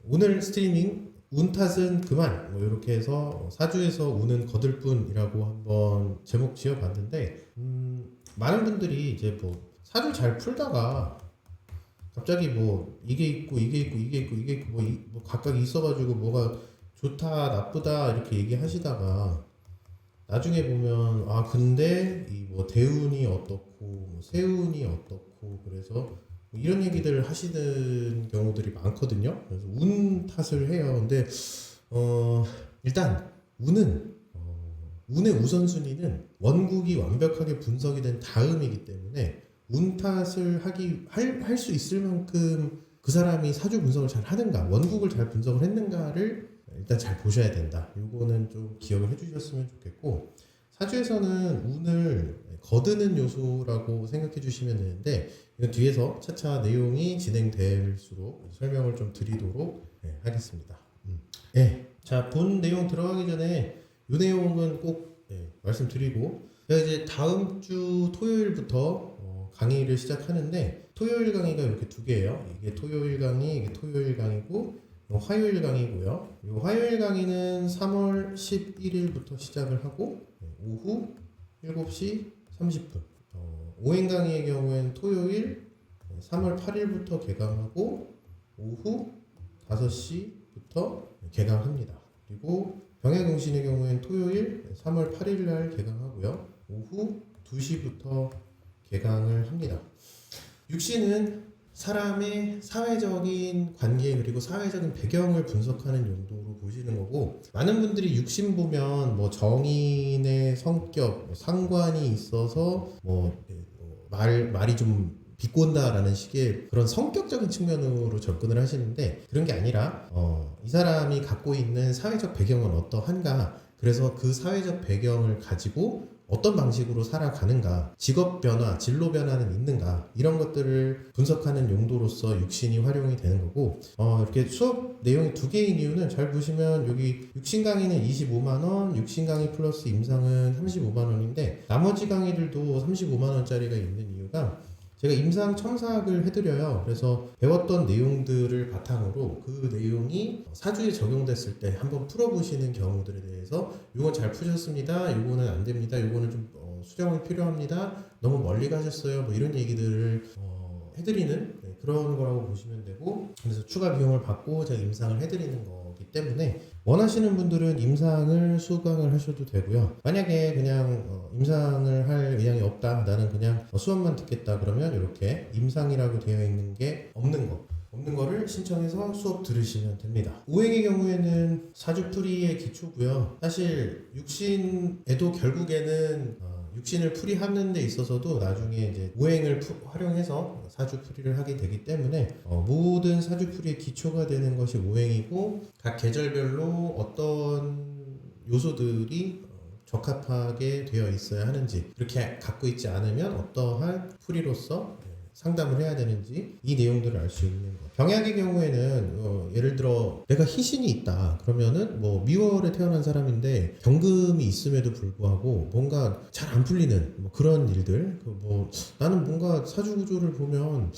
오늘 스트리밍 운 탓은 그만 뭐 이렇게 해서 사주에서 운은 거들뿐이라고 한번 제목 지어봤는데 많은 분들이 이제 뭐 사주 잘 풀다가 갑자기 뭐 이게 있고 이게 있고 이게 있고 이게 있고 뭐 각각 있어가지고 뭐가 좋다 나쁘다 이렇게 얘기하시다가 나중에 보면 아 근데 이 뭐 대운이 어떻고 뭐 세운이 어떻고 그래서 뭐 이런 얘기들 하시는 경우들이 많거든요. 그래서 운 탓을 해요. 근데 일단 운의 우선순위는 원국이 완벽하게 분석이 된 다음이기 때문에 운 탓을 할 수 있을 만큼 그 사람이 사주 분석을 잘 하는가, 원국을 잘 분석을 했는가를 일단 잘 보셔야 된다. 요거는 좀 기억을 해주셨으면 좋겠고, 사주에서는 운을 거드는 요소라고 생각해 주시면 되는데, 이건 뒤에서 차차 내용이 진행될수록 설명을 좀 드리도록 하겠습니다. 네. 자, 본 내용 들어가기 전에 이 내용은 꼭 말씀드리고, 제가 이제 다음 주 토요일부터 강의를 시작하는데, 토요일 강의가 이렇게 두 개예요. 이게 토요일 강의, 이게 토요일 강의고, 화요일 강의고요. 이 화요일 강의는 3월 11일부터 시작을 하고 오후 7시 30분. 오행 강의의 경우에는 토요일 3월 8일부터 개강하고 오후 5시부터 개강합니다. 그리고 병약용신의 경우에는 토요일 3월 8일 날 개강하고요. 오후 2시부터 개강을 합니다. 육신은 사람의 사회적인 관계 그리고 사회적인 배경을 분석하는 용도로 보시는 거고, 많은 분들이 육신 보면 뭐 정인의 성격, 뭐 상관이 있어서 말이 좀 비꼰다라는 식의 그런 성격적인 측면으로 접근을 하시는데, 그런 게 아니라 이 사람이 갖고 있는 사회적 배경은 어떠한가, 그래서 그 사회적 배경을 가지고 어떤 방식으로 살아가는가, 직업 변화, 진로 변화는 있는가, 이런 것들을 분석하는 용도로서 육신이 활용이 되는 거고, 이렇게 수업 내용이 두 개인 이유는 잘 보시면 여기 육신 강의는 25만원, 육신 강의 플러스 임상은 35만원인데 나머지 강의들도 35만원짜리가 있는 이유가, 제가 임상 첨삭을 해드려요. 그래서 배웠던 내용들을 바탕으로 그 내용이 사주에 적용됐을 때 한번 풀어보시는 경우들에 대해서 이건 잘 푸셨습니다, 이거는 안 됩니다, 이거는 좀 수정이 필요합니다, 너무 멀리 가셨어요, 뭐 이런 얘기들을 해드리는 그런 거라고 보시면 되고, 그래서 추가 비용을 받고 제가 임상을 해드리는 거기 때문에 원하시는 분들은 임상을 수강을 하셔도 되고요. 만약에 그냥 임상을 할 의향이 없다, 나는 그냥 수업만 듣겠다, 그러면 이렇게 임상이라고 되어 있는 게 없는 거를 신청해서 수업 들으시면 됩니다. 오행의 경우에는 사주풀이의 기초고요. 사실 육신에도 결국에는 육신을 풀이하는 데 있어서도 나중에 이제 오행을 활용해서 사주풀이를 하게 되기 때문에 모든 사주풀이의 기초가 되는 것이 오행이고, 각 계절별로 어떤 요소들이 적합하게 되어 있어야 하는지, 그렇게 갖고 있지 않으면 어떠한 풀이로서 상담을 해야 되는지, 이 내용들을 알 수 있는 것. 병약의 경우에는 예를 들어 내가 희신이 있다 그러면은 뭐 미월에 태어난 사람인데 경금이 있음에도 불구하고 뭔가 잘 안 풀리는 뭐 그런 일들, 나는 뭔가 사주 구조를 보면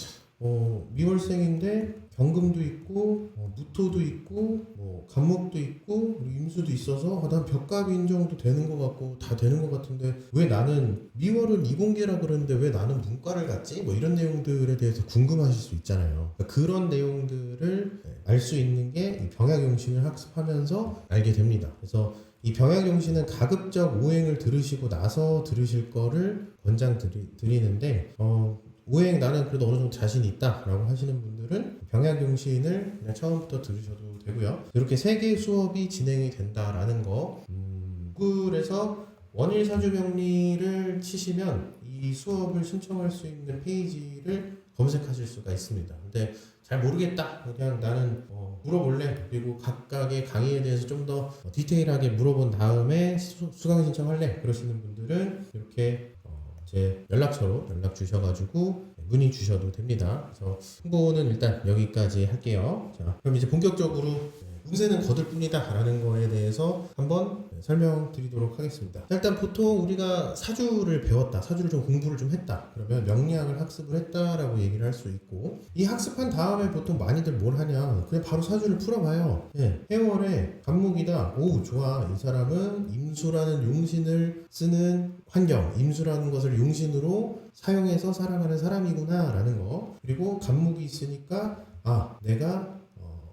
미월생인데 경금도 있고 무토도 있고 뭐 간목도 있고 임수도 있어서 난 벽갑 인정도 되는 것 같고 다 되는 것 같은데 왜 나는 미월은 이공계라 그러는데 왜 나는 문과를 갔지? 뭐 이런 내용들에 대해서 궁금하실 수 있잖아요. 그러니까 그런 내용들을 알 수 있는 게 이 병약용신을 학습하면서 알게 됩니다. 그래서 이 병약용신은 가급적 오행을 들으시고 나서 들으실 거를 권장드리는데, 오행 나는 그래도 어느 정도 자신이 있다 라고 하시는 분들은 병약용신을 그냥 처음부터 들으셔도 되고요. 이렇게 3개의 수업이 진행이 된다라는 거. 그래서 원일 사주병리를 치시면 이 수업을 신청할 수 있는 페이지를 검색하실 수가 있습니다. 근데 잘 모르겠다, 그냥 나는 물어볼래, 그리고 각각의 강의에 대해서 좀 더 디테일하게 물어본 다음에 수강 신청할래, 그러시는 분들은 이렇게 제 연락처로 연락 주셔가지고 문의 주셔도 됩니다. 그래서 홍보는 일단 여기까지 할게요. 자, 그럼 이제 본격적으로 운세는 거들뿐이다 라는 거에 대해서 한번 설명드리도록 하겠습니다. 일단 보통 우리가 사주를 배웠다, 사주를 좀 공부를 좀 했다 그러면 명리학을 학습을 했다라고 얘기를 할 수 있고, 이 학습한 다음에 보통 많이들 뭘 하냐, 그냥 바로 사주를 풀어봐요. 해월에 간목이다, 오 좋아, 이 사람은 임수라는 용신을 쓰는 환경, 임수라는 것을 용신으로 사용해서 살아가는 사람이구나 라는 거, 그리고 간목이 있으니까 내가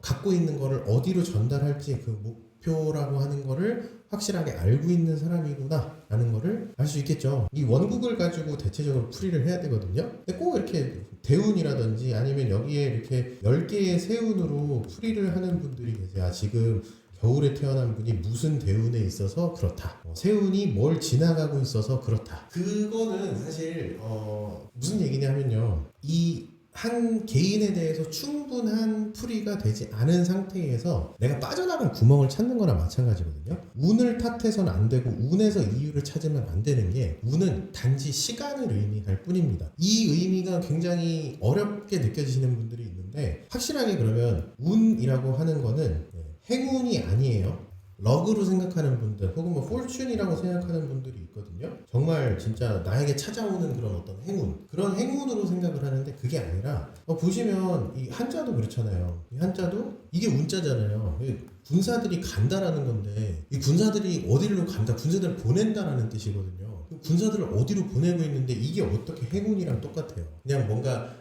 갖고 있는 거를 어디로 전달할지 그 목표라고 하는 거를 확실하게 알고 있는 사람이구나 라는 거를 알 수 있겠죠. 이 원국을 가지고 대체적으로 풀이를 해야 되거든요. 근데 꼭 이렇게 대운이라든지 아니면 여기에 이렇게 10개의 세운으로 풀이를 하는 분들이 계세요. 지금 겨울에 태어난 분이 무슨 대운에 있어서 그렇다, 세운이 뭘 지나가고 있어서 그렇다. 그거는 사실 무슨 얘기냐면요, 이 한 개인에 대해서 충분한 풀이가 되지 않은 상태에서 내가 빠져나간 구멍을 찾는 거나 마찬가지거든요. 운을 탓해서는 안 되고 운에서 이유를 찾으면 안 되는 게, 운은 단지 시간을 의미할 뿐입니다. 이 의미가 굉장히 어렵게 느껴지시는 분들이 있는데, 확실하게 그러면 운이라고 하는 거는 행운이 아니에요. 럭으로 생각하는 분들 혹은 뭐 폴춘이라고 생각하는 분들이 있거든요. 정말 진짜 나에게 찾아오는 그런 어떤 행운, 그런 행운으로 생각을 하는데, 그게 아니라 보시면 이 한자도 그렇잖아요. 이 한자도 이게 운자잖아요. 군사들이 간다라는 건데, 이 군사들이 어디로 간다, 군사들을 보낸다라는 뜻이거든요. 군사들을 어디로 보내고 있는데 이게 어떻게 행운이랑 똑같아요. 그냥 뭔가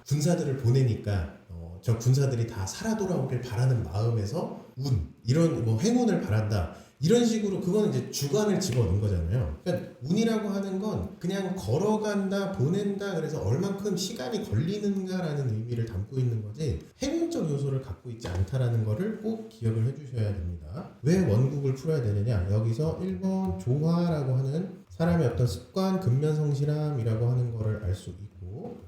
군사들을 보내니까 저 군사들이 다 살아 돌아오길 바라는 마음에서 운, 이런 뭐 행운을 바란다, 이런 식으로 그거는 이제 주관을 집어넣은 거잖아요. 그러니까 운이라고 하는 건 그냥 걸어간다, 보낸다, 그래서 얼만큼 시간이 걸리는가라는 의미를 담고 있는 거지 행운적 요소를 갖고 있지 않다라는 거를 꼭 기억을 해주셔야 됩니다. 왜 원국을 풀어야 되느냐, 여기서 1번 조화라고 하는 사람의 어떤 습관, 근면성실함이라고 하는 거를 알 수 있고,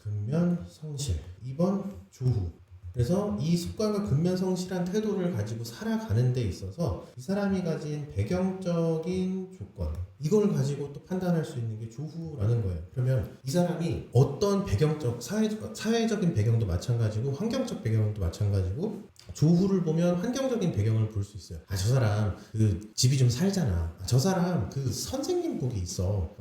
근면성실. 2번 조후. 그래서 이 습관과 근면성실한 태도를 가지고 살아가는 데 있어서 이 사람이 가진 배경적인 조건, 이걸 가지고 또 판단할 수 있는 게 조후라는 거예요. 그러면 이 사람이 어떤 배경적, 사회적인 배경도 마찬가지고 환경적 배경도 마찬가지고, 조후를 보면 환경적인 배경을 볼 수 있어요. 저 사람 그 집이 좀 살잖아, 저 사람 그 선생님 복이 있어.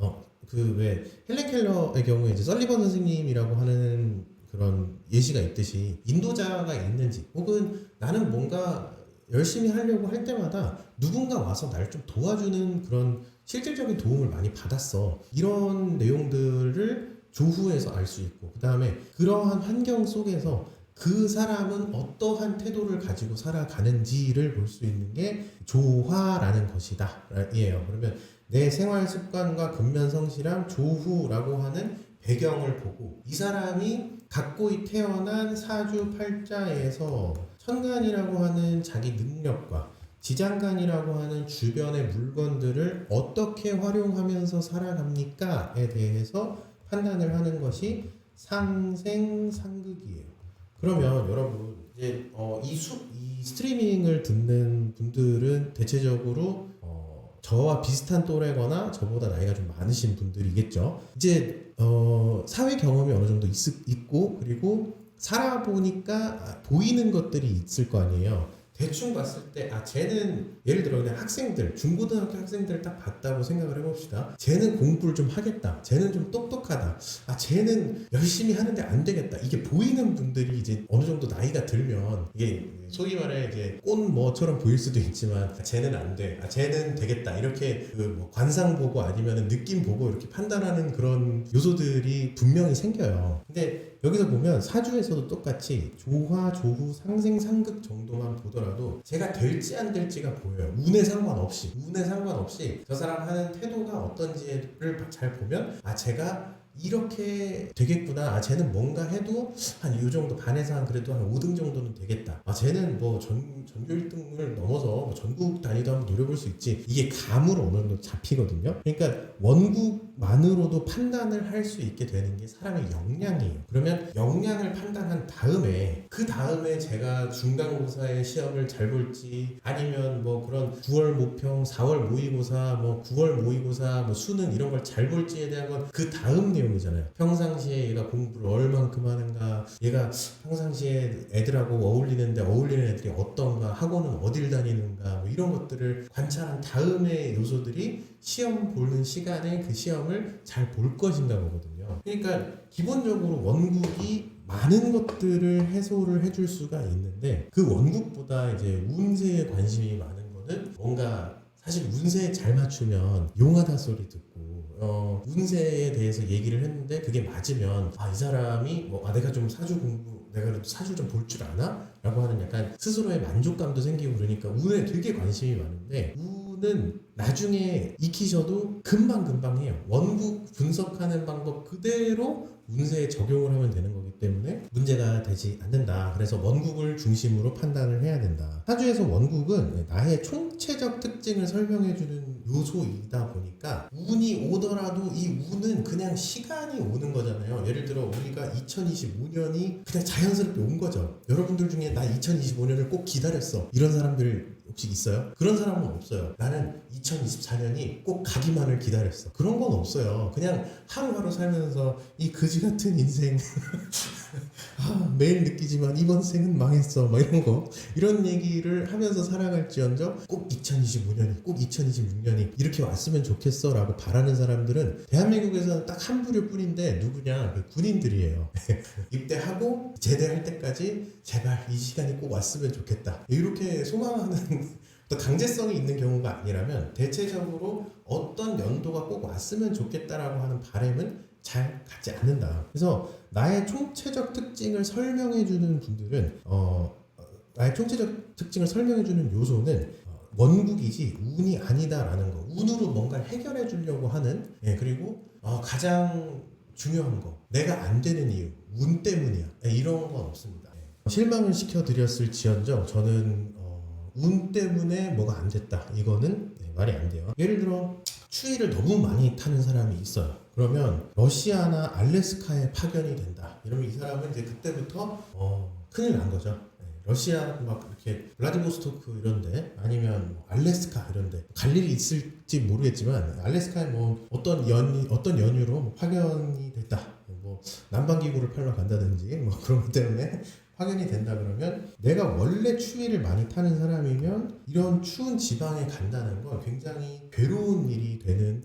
그 왜 헬렌 켈러의 경우에 이제 설리번 선생님이라고 하는 그런 예시가 있듯이, 인도자가 있는지 혹은 나는 뭔가 열심히 하려고 할 때마다 누군가 와서 나를 좀 도와주는 그런 실질적인 도움을 많이 받았어, 이런 내용들을 조후에서 알 수 있고, 그 다음에 그러한 환경 속에서 그 사람은 어떠한 태도를 가지고 살아가는지를 볼 수 있는 게 조화라는 것이다 이에요. 그러면 내 생활 습관과 근면성실함, 조후라고 하는 배경을 보고, 이 사람이 갖고 태어난 사주 팔자에서 천간이라고 하는 자기 능력과 지장간이라고 하는 주변의 물건들을 어떻게 활용하면서 살아갑니까에 대해서 판단을 하는 것이 상생상극이에요. 그러면 여러분 이제 이 스트리밍을 듣는 분들은 대체적으로 저와 비슷한 또래거나 저보다 나이가 좀 많으신 분들이겠죠. 이제 사회 경험이 어느 정도 있고, 그리고 살아보니까 보이는 것들이 있을 거 아니에요. 대충 봤을 때 쟤는, 예를 들어 그냥 학생들, 중고등학교 학생들 딱 봤다고 생각을 해봅시다. 쟤는 공부를 좀 하겠다, 쟤는 좀 똑똑하다, 쟤는 열심히 하는데 안 되겠다, 이게 보이는 분들이 이제 어느 정도 나이가 들면, 이게 소위 말해 이제 꽃뭐처럼 보일 수도 있지만 쟤는 안 돼, 쟤는 되겠다, 이렇게 그 뭐 관상 보고 아니면 느낌 보고 이렇게 판단하는 그런 요소들이 분명히 생겨요. 근데 여기서 보면 사주에서도 똑같이 조화, 조후, 상생, 상극 정도만 보더라도 제가 될지 안 될지가 보여요. 운에 상관없이 저 사람 하는 태도가 어떤지를 잘 보면 제가 이렇게 되겠구나, 쟤는 뭔가 해도 한 이 정도 반에서 한 그래도 한 5등 정도는 되겠다, 쟤는 뭐 전교 1등을 넘어서 뭐 전국 단위도 한번 노려볼 수 있지, 이게 감으로 어느 정도 잡히거든요. 그러니까 원국만으로도 판단을 할 수 있게 되는 게 사람의 역량이에요. 그러면 역량을 판단한 다음에, 그 다음에 제가 중간고사의 시험을 잘 볼지, 아니면 뭐 그런 9월 모평, 4월 모의고사, 뭐 9월 모의고사, 뭐 수능 이런 걸 잘 볼지에 대한 건 그 다음 내용 내용이잖아요. 평상시에 얘가 공부를 얼만큼 하는가, 얘가 평상시에 애들하고 어울리는 애들이 어떤가, 학원은 어딜 다니는가, 뭐 이런 것들을 관찰한 다음의 요소들이 시험 보는 시간에 그 시험을 잘 볼 것인가 보거든요. 그러니까 기본적으로 원국이 많은 것들을 해소를 해줄 수가 있는데, 그 원국보다 이제 운세에 관심이 많은 거는 뭔가 사실 운세에 잘 맞추면 용하다 소리 듣고 운세에 대해서 얘기를 했는데 그게 맞으면 이 사람이 내가 좀 내가 그래도 사주 좀 볼 줄 아나? 라고 하는 약간 스스로의 만족감도 생기고, 그러니까 운에 되게 관심이 많은데, 운은 나중에 익히셔도 금방 해요. 원국 분석하는 방법 그대로 운세에 적용을 하면 되는 거기 때문에 문제가 되지 않는다. 그래서 원국을 중심으로 판단을 해야 된다. 사주에서 원국은 나의 총체적 특징을 설명해주는 요소이다 보니까 운이 오더라도 이 운은 그냥 시간이 오는 거잖아요. 예를 들어 우리가 2025년이 그냥 자연스럽게 온 거죠. 여러분들 중에 나 2025년을 꼭 기다렸어, 이런 사람들 혹시 있어요? 그런 사람은 없어요. 나는 2024년이 꼭 가기만을 기다렸어, 그런 건 없어요. 그냥 하루하루 살면서 이 그지 같은 인생 매일 느끼지만 이번 생은 망했어, 막 이런 얘기를 하면서 살아갈지언정 꼭 2025년이, 꼭 2026년이 이렇게 왔으면 좋겠어 라고 바라는 사람들은 대한민국에서는 딱 한 부류 뿐인데, 누구냐? 그 군인들이에요. 입대하고 제대할 때까지 제발 이 시간이 꼭 왔으면 좋겠다, 이렇게 소망하는 또 강제성이 있는 경우가 아니라면 대체적으로 어떤 연도가 꼭 왔으면 좋겠다라고 하는 바람은 잘 갖지 않는다. 그래서 나의 총체적 특징을 설명해주는 분들은 나의 총체적 특징을 설명해주는 요소는 원국이지 운이 아니다라는 거. 운으로 뭔가를 해결해 주려고 하는, 그리고 가장 중요한 거, 내가 안 되는 이유 운 때문이야, 이런 건 없습니다. 실망을 시켜드렸을지언정 저는 운 때문에 뭐가 안 됐다, 이거는 말이 안 돼요. 예를 들어 추위를 너무 많이 타는 사람이 있어요. 그러면 러시아나 알래스카에 파견이 된다. 이러면 이 사람은 이제 그때부터 큰일 난 거죠. 러시아 막 이렇게 블라디보스토크 이런데, 아니면 알래스카 이런데 갈 일이 있을지 모르겠지만, 알래스카에 어떤 연유로 파견이 됐다. 난방기구를 팔러 간다든지 그런 것 때문에 파견이 된다 그러면, 내가 원래 추위를 많이 타는 사람이면 이런 추운 지방에 간다는 건 굉장히 괴로운 일이 되는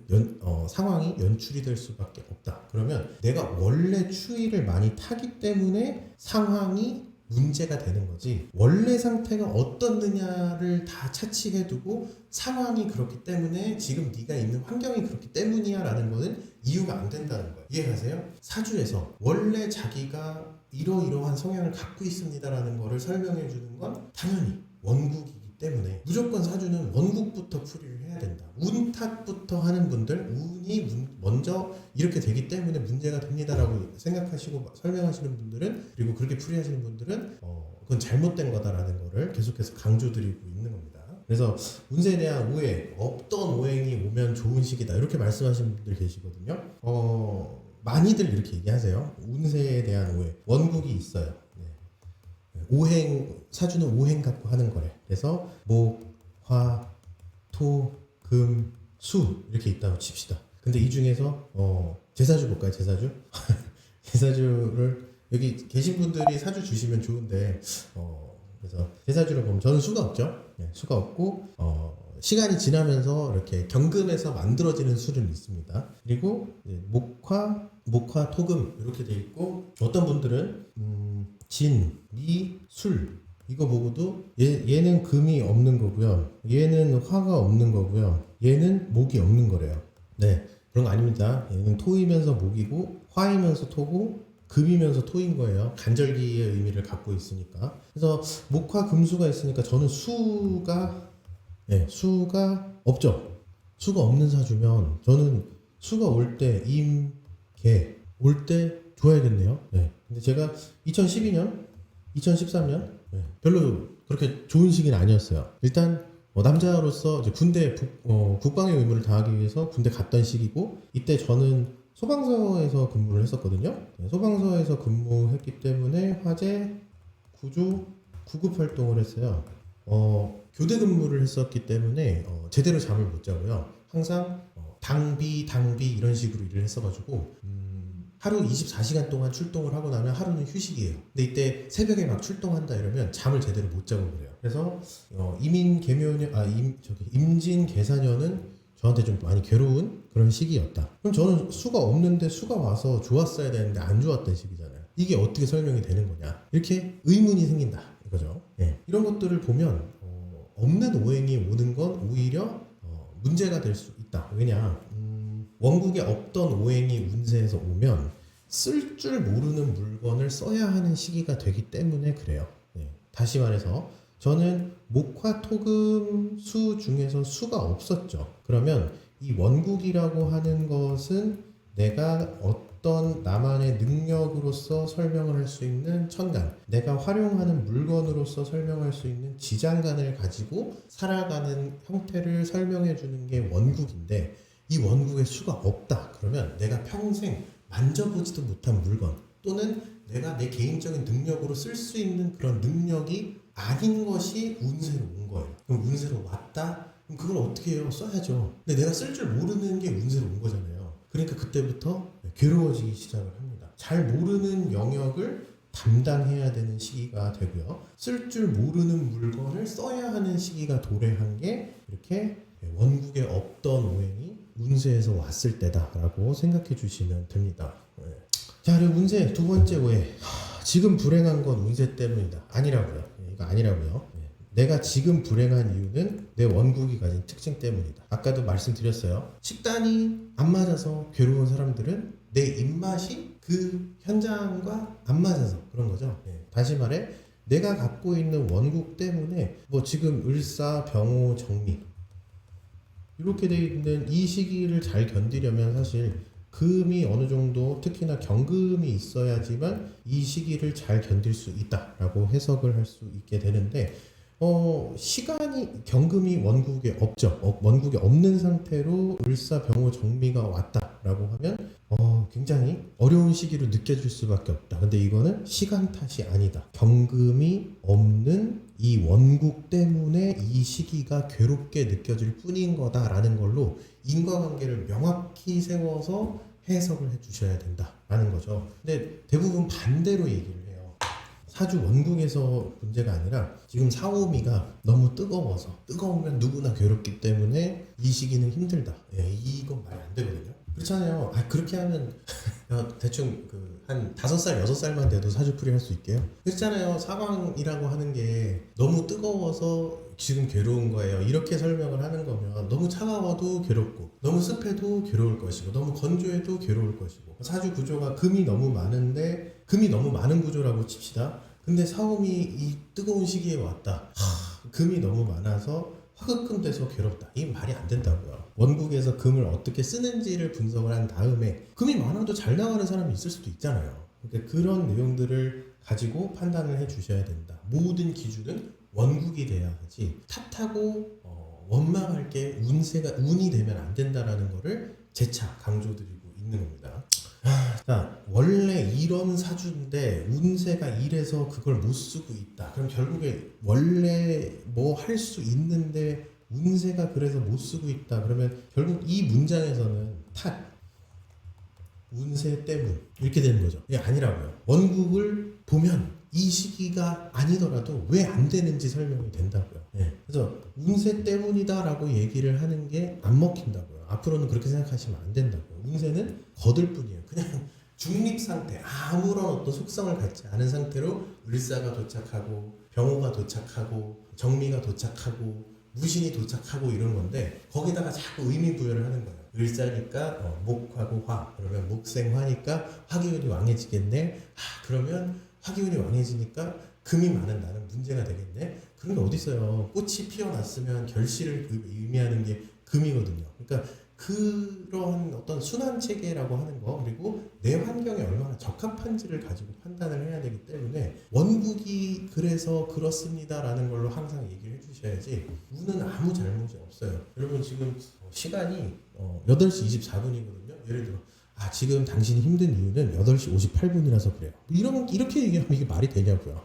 상황이 연출이 될 수밖에 없다. 그러면 내가 원래 추위를 많이 타기 때문에 상황이 문제가 되는 거지, 원래 상태가 어떻느냐를 다 차치해두고 상황이 그렇기 때문에 지금 네가 있는 환경이 그렇기 때문이야 라는 거는 이유가 안 된다는 거예요. 이해가세요? 사주에서 원래 자기가 이러이러한 성향을 갖고 있습니다라는 거를 설명해 주는 건 당연히 원국이기 때문에 무조건 사주는 원국부터 풀이를 해야 된다. 운 탓부터 하는 분들, 운이 먼저 이렇게 되기 때문에 문제가 됩니다라고 생각하시고 설명하시는 분들은, 그리고 그렇게 풀이하시는 분들은 그건 잘못된 거다라는 거를 계속해서 강조드리고 있는 겁니다. 그래서 운세에 대한 오해, 어떤 오행이 오면 좋은 시기다, 이렇게 말씀하시는 분들 계시거든요. 많이들 이렇게 얘기하세요. 운세에 대한 오해. 원국이 있어요. 사주는 오행 갖고 하는 거래. 그래서 목, 화, 토, 금, 수 이렇게 있다고 칩시다. 근데 이 중에서 제사주 볼까요? 제사주? 제사주를 여기 계신 분들이 사주 주시면 좋은데, 그래서 제사주를 보면 저는 수가 없죠. 수가 없고 시간이 지나면서 이렇게 경금에서 만들어지는 수는 있습니다. 그리고 목화, 토금 이렇게 돼 있고, 어떤 분들은 진, 미, 술 이거 보고도 얘는 금이 없는 거고요, 얘는 화가 없는 거고요, 얘는 목이 없는 거래요. 네, 그런 거 아닙니다. 얘는 토이면서 목이고 화이면서 토고 금이면서 토인 거예요. 간절기의 의미를 갖고 있으니까. 그래서 목화 금수가 있으니까 저는 수가 없죠. 수가 없는 사주면 저는 수가 올 때 개 올 때 줘야겠네요. 근데 제가 2012년, 2013년 별로 그렇게 좋은 시기는 아니었어요. 일단 남자로서 이제 군대 국방의 의무를 다하기 위해서 군대 갔던 시기고, 이때 저는 소방서에서 근무를 했었거든요. 소방서에서 근무했기 때문에 화재, 구조, 구급 활동을 했어요. 교대 근무를 했었기 때문에 제대로 잠을 못 자고요. 항상 당비 이런 식으로 일을 했어가지고 하루 24시간 동안 출동을 하고 나면 하루는 휴식이에요. 근데 이때 새벽에 막 출동한다 이러면 잠을 제대로 못 자고 그래요. 그래서 임진 계사년은 저한테 좀 많이 괴로운 그런 시기였다. 그럼 저는 수가 없는데 수가 와서 좋았어야 되는데 안 좋았던 시기잖아요. 이게 어떻게 설명이 되는 거냐? 이렇게 의문이 생긴다 이거죠. 예. 이런 것들을 보면 없는 오행이 오는 건 오히려 문제가 될 수 있다. 왜냐? 원국에 없던 오행이 운세에서 오면 쓸 줄 모르는 물건을 써야 하는 시기가 되기 때문에 그래요. 예. 다시 말해서 저는 목화, 토금, 수 중에서 수가 없었죠. 그러면 이 원국이라고 하는 것은 내가 어떤 나만의 능력으로서 설명을 할 수 있는 천간, 내가 활용하는 물건으로서 설명할 수 있는 지장간을 가지고 살아가는 형태를 설명해 주는 게 원국인데, 이 원국에 수가 없다 그러면 내가 평생 만져보지도 못한 물건 또는 내가 내 개인적인 능력으로 쓸 수 있는 그런 능력이 아닌 것이 운세로 온 거예요. 그럼 운세로 왔다? 그럼 그걸 어떻게 해요? 써야죠. 근데 내가 쓸 줄 모르는 게 운세로 온 거잖아요. 그러니까 그때부터 괴로워지기 시작을 합니다. 잘 모르는 영역을 담당해야 되는 시기가 되고요. 쓸 줄 모르는 물건을 써야 하는 시기가 도래한 게 이렇게 원국에 없던 오행이 운세에서 왔을 때다라고 생각해 주시면 됩니다. 자, 그리고 운세 두 번째 오해. 지금 불행한 건 운세 때문이다. 아니라고요. 이거 아니라고요. 내가 지금 불행한 이유는 내 원국이 가진 특징 때문이다. 아까도 말씀드렸어요. 식단이 안 맞아서 괴로운 사람들은 내 입맛이 그 현장과 안 맞아서 그런 거죠. 다시 말해 내가 갖고 있는 원국 때문에 뭐 지금 을사, 병호, 정미 이렇게 돼 있는 이 시기를 잘 견디려면 사실 금이 어느 정도 특히나 경금이 있어야지만 이 시기를 잘 견딜 수 있다라고 해석을 할 수 있게 되는데 시간이 경금이 원국에 없죠. 원국에 없는 상태로 을사, 병호, 정미가 왔다라고 하면 굉장히 어려운 시기로 느껴질 수밖에 없다. 근데 이거는 시간 탓이 아니다. 경금이 없는 이 원국 때문에 이 시기가 괴롭게 느껴질 뿐인 거다라는 걸로 인과관계를 명확히 세워서 해석을 해주셔야 된다라는 거죠. 근데 대부분 반대로 얘기를 해요. 사주 원국에서 문제가 아니라 지금 사오미가 너무 뜨거우면 누구나 괴롭기 때문에 이 시기는 힘들다. 이건 말이 안 되거든요. 그렇잖아요. 그렇게 하면 대충 한 5살, 6살만 돼도 사주풀이 할 수 있게요. 그렇잖아요. 사광이라고 하는 게 너무 뜨거워서 지금 괴로운 거예요. 이렇게 설명을 하는 거면 너무 차가워도 괴롭고 너무 습해도 괴로울 것이고 너무 건조해도 괴로울 것이고 사주 구조가 금이 너무 많은데 금이 너무 많은 구조라고 칩시다. 근데 사오미 이 뜨거운 시기에 왔다. 금이 너무 많아서 화급금 돼서 괴롭다. 이 말이 안 된다고요. 원국에서 금을 어떻게 쓰는지를 분석을 한 다음에 금이 많아도 잘 나가는 사람이 있을 수도 있잖아요. 그러니까 그런 내용들을 가지고 판단을 해 주셔야 된다. 모든 기준은 원국이 돼야 하지 탓하고 원망할 게 운이 되면 안 된다라는 거를 재차 강조드리고 있는 겁니다. 자, 원래 이런 사주인데 운세가 이래서 그걸 못 쓰고 있다. 그럼 결국에 원래 뭐 할 수 있는데 운세가 그래서 못 쓰고 있다. 그러면 결국 이 문장에서는 탓, 운세 때문 이렇게 되는 거죠. 이게 아니라고요. 원국을 보면 이 시기가 아니더라도 왜 안 되는지 설명이 된다고요. 그래서 운세 때문이다라고 얘기를 하는 게 안 먹힌다고요. 앞으로는 그렇게 생각하시면 안 된다고요. 운세는 거들 뿐이에요. 그냥 중립 상태, 아무런 어떤 속성을 갖지 않은 상태로 을사가 도착하고 병호가 도착하고 정미가 도착하고 무신이 도착하고 이런 건데 거기다가 자꾸 의미 부여를 하는 거예요. 을사니까 목하고 화, 그러면 목생화니까 화기운이 왕해지겠네. 그러면 화기운이 왕해지니까 금이 많은 나는 문제가 되겠네. 그런 게 어디 있어요. 꽃이 피어났으면 결실을 의미하는 게 금이거든요. 그러니까 그런 어떤 순환 체계라고 하는 거, 그리고 내 환경에 얼마나 적합한지를 가지고 판단을 해야 되기 때문에 원국이 그래서 그렇습니다라는 걸로 항상 얘기를 해주셔야지 운은 아무 잘못이 없어요. 여러분 지금 시간이 8시 24분이거든요. 예를 들어 지금 당신이 힘든 이유는 8시 58분이라서 그래요. 이렇게 얘기하면 이게 말이 되냐고요.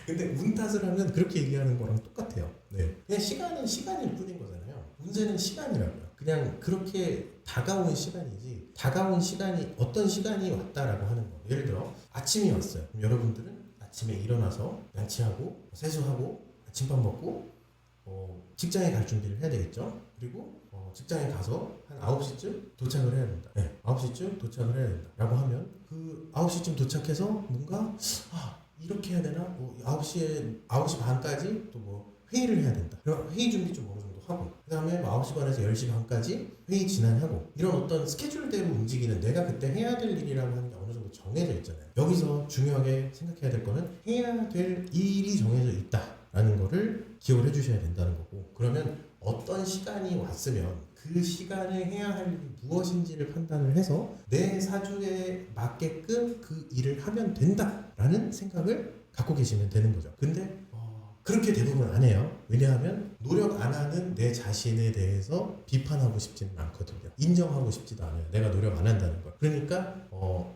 근데 운 탓을 하면 그렇게 얘기하는 거랑 똑같아요. 그냥 시간은 시간일 뿐인 거잖아요. 문제는 시간이라고요. 그냥 그렇게 다가온 시간이지, 다가온 시간이 어떤 시간이 왔다라고 하는 거. 예를 들어 아침이 왔어요. 그럼 여러분들은 아침에 일어나서 양치하고 세수하고 아침밥 먹고 직장에 갈 준비를 해야 되겠죠. 그리고 직장에 가서 한 9시쯤 도착을 해야 된다. 네, 9시쯤 도착을 해야 된다 라고 하면 그 9시쯤 도착해서 뭔가 이렇게 해야 되나? 9시 반까지 또 뭐 회의를 해야 된다. 그럼 회의 준비 좀 어느 정도 하고, 그 다음에 9시 반에서 10시 반까지 회의 진행하고, 이런 어떤 스케줄대로 움직이는, 내가 그때 해야 될 일이라고 하는 게 어느 정도 정해져 있잖아요. 여기서 중요하게 생각해야 될 거는 해야 될 일이 정해져 있다라는 거를 기억을 해주셔야 된다는 거고, 그러면 어떤 시간이 왔으면 그 시간에 해야 할 일이 무엇인지를 판단을 해서 내 사주에 맞게끔 그 일을 하면 된다라는 생각을 갖고 계시면 되는 거죠. 근데 그렇게 대부분 안 해요. 왜냐하면 노력 안 하는 내 자신에 대해서 비판하고 싶지는 않거든요. 인정하고 싶지도 않아요. 내가 노력 안 한다는 걸. 그러니까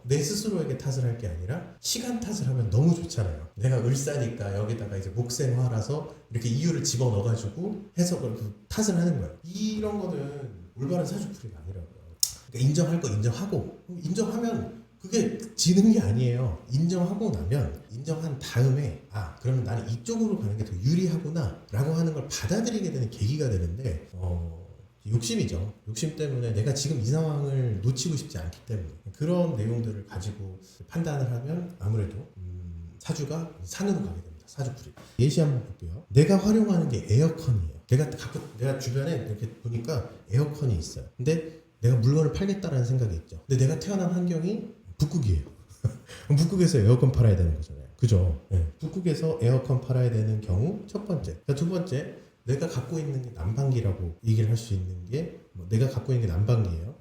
내 스스로에게 탓을 할 게 아니라 시간 탓을 하면 너무 좋잖아요. 내가 을사니까 여기다가 이제 목생화라서 이렇게 이유를 집어넣어가지고 해석을 탓을 하는 거예요. 이런 거는 올바른 사주풀이가 아니라고요. 그러니까 인정할 거 인정하고, 인정하면 그게 지는 게 아니에요. 인정하고 나면, 인정한 다음에 그러면 나는 이쪽으로 가는 게 더 유리하구나 라고 하는 걸 받아들이게 되는 계기가 되는데, 욕심이죠. 욕심 때문에 내가 지금 이 상황을 놓치고 싶지 않기 때문에 그런 내용들을 가지고 판단을 하면 아무래도 사주가 산으로 가게 됩니다. 사주풀이. 예시 한번 볼게요. 내가 활용하는 게 에어컨이에요. 내가 주변에 이렇게 보니까 에어컨이 있어요. 근데 내가 물건을 팔겠다라는 생각이 있죠. 근데 내가 태어난 환경이 북극이에요. 북극에서 에어컨 팔아야 되는 거잖아요. 그죠? 네. 북극에서 에어컨 팔아야 되는 경우 첫 번째. 두 번째, 내가 갖고 있는 게 난방기라고 얘기를 할 수 있는 게, 내가 갖고 있는 게 난방기예요.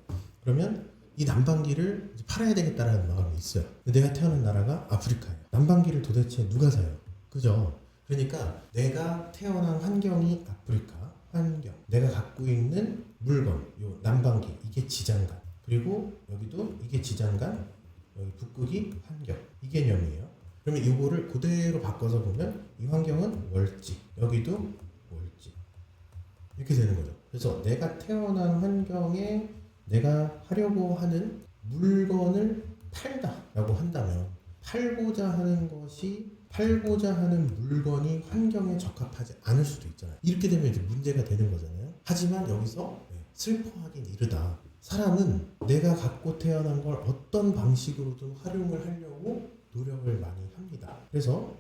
그러면 이 난방기를 팔아야 되겠다라는 마음이 있어요. 근데 내가 태어난 나라가 아프리카예요. 난방기를 도대체 누가 사요? 그죠? 그러니까 내가 태어난 환경이 아프리카 환경, 내가 갖고 있는 물건, 요 난방기, 이게 지장간, 그리고 여기도 이게 지장간, 여기 북극이 환경, 이 개념이에요. 그러면 이거를 그대로 바꿔서 보면 이 환경은 월지, 여기도 월지, 이렇게 되는 거죠. 그래서 내가 태어난 환경에 내가 하려고 하는 물건을 팔다라고 한다면, 팔고자 하는 물건이 환경에 적합하지 않을 수도 있잖아요. 이렇게 되면 이제 문제가 되는 거잖아요. 하지만 여기서 슬퍼하긴 이르다. 사람은 내가 갖고 태어난 걸 어떤 방식으로든 활용을 하려고 노력을 많이 합니다. 그래서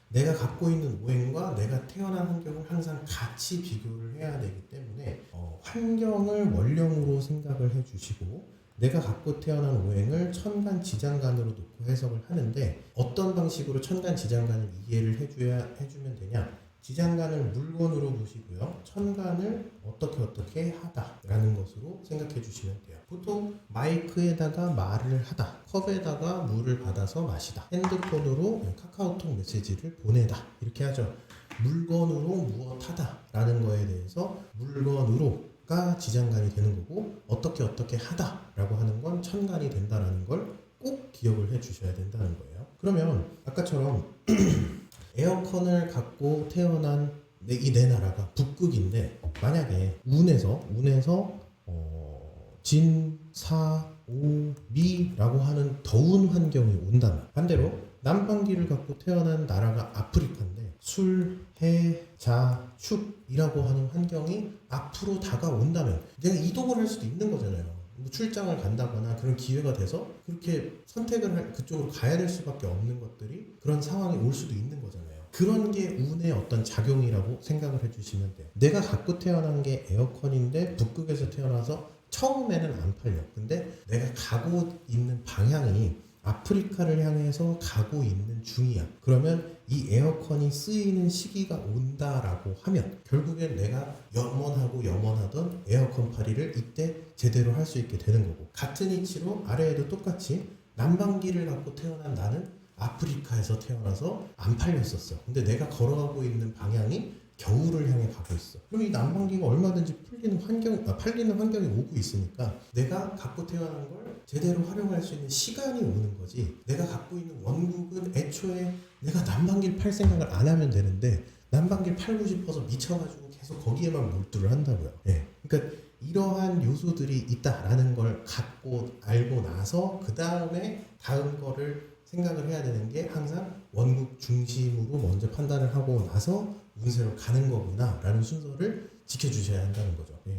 내가 갖고 있는 오행과 내가 태어난 환경을 항상 같이 비교를 해야 되기 때문에 환경을 원령으로 생각을 해주시고, 내가 갖고 태어난 오행을 천간 지장간으로 놓고 해석을 하는데, 어떤 방식으로 천간 지장간을 이해를 해주면 되냐? 지장간을 물건으로 보시고요, 천간을 어떻게 하다라는 것으로 생각해 주시면 돼요. 보통 마이크에다가 말을 하다, 컵에다가 물을 받아서 마시다, 핸드폰으로 카카오톡 메시지를 보내다, 이렇게 하죠. 물건으로 무엇 하다라는 거에 대해서 물건으로가 지장간이 되는 거고, 어떻게 하다라고 하는 건 천간이 된다라는 걸 꼭 기억을 해 주셔야 된다는 거예요. 그러면 아까처럼 에어컨을 갖고 태어난 내 나라가 북극인데, 만약에 운에서 진, 사, 오, 미라고 하는 더운 환경이 온다면, 반대로 난방기를 갖고 태어난 나라가 아프리카인데 술, 해, 자, 축이라고 하는 환경이 앞으로 다가온다면 내가 이동을 할 수도 있는 거잖아요. 출장을 간다거나 그런 기회가 돼서 그렇게 그쪽으로 가야 될 수밖에 없는 것들이, 그런 상황이 올 수도 있는 거잖아요. 그런 게 운의 어떤 작용이라고 생각을 해주시면 돼요. 내가 갖고 태어난 게 에어컨인데 북극에서 태어나서 처음에는 안 팔려. 근데 내가 가고 있는 방향이 아프리카를 향해서 가고 있는 중이야. 그러면 이 에어컨이 쓰이는 시기가 온다라고 하면 결국엔 내가 염원하던 에어컨 팔이를 이때 제대로 할 수 있게 되는 거고, 같은 이치로 아래에도 똑같이 난방기를 갖고 태어난 나는 아프리카에서 태어나서 안 팔렸었어. 근데 내가 걸어가고 있는 방향이 겨울을 향해 가고 있어. 그럼 이 난방기가 얼마든지 팔리는 환경이 오고 있으니까 내가 갖고 태어난 걸 제대로 활용할 수 있는 시간이 오는 거지. 내가 갖고 있는 원국은 애초에 내가 난방기를 팔 생각을 안 하면 되는데 난방기를 팔고 싶어서 미쳐가지고 계속 거기에만 몰두를 한다고요. 그러니까 이러한 요소들이 있다라는 걸 갖고 알고 나서 그 다음에 다음 거를 생각을 해야 되는 게 항상 원국 중심으로 먼저 판단을 하고 나서 운세로 가는 거구나 라는 순서를 지켜주셔야 한다는 거죠. 예.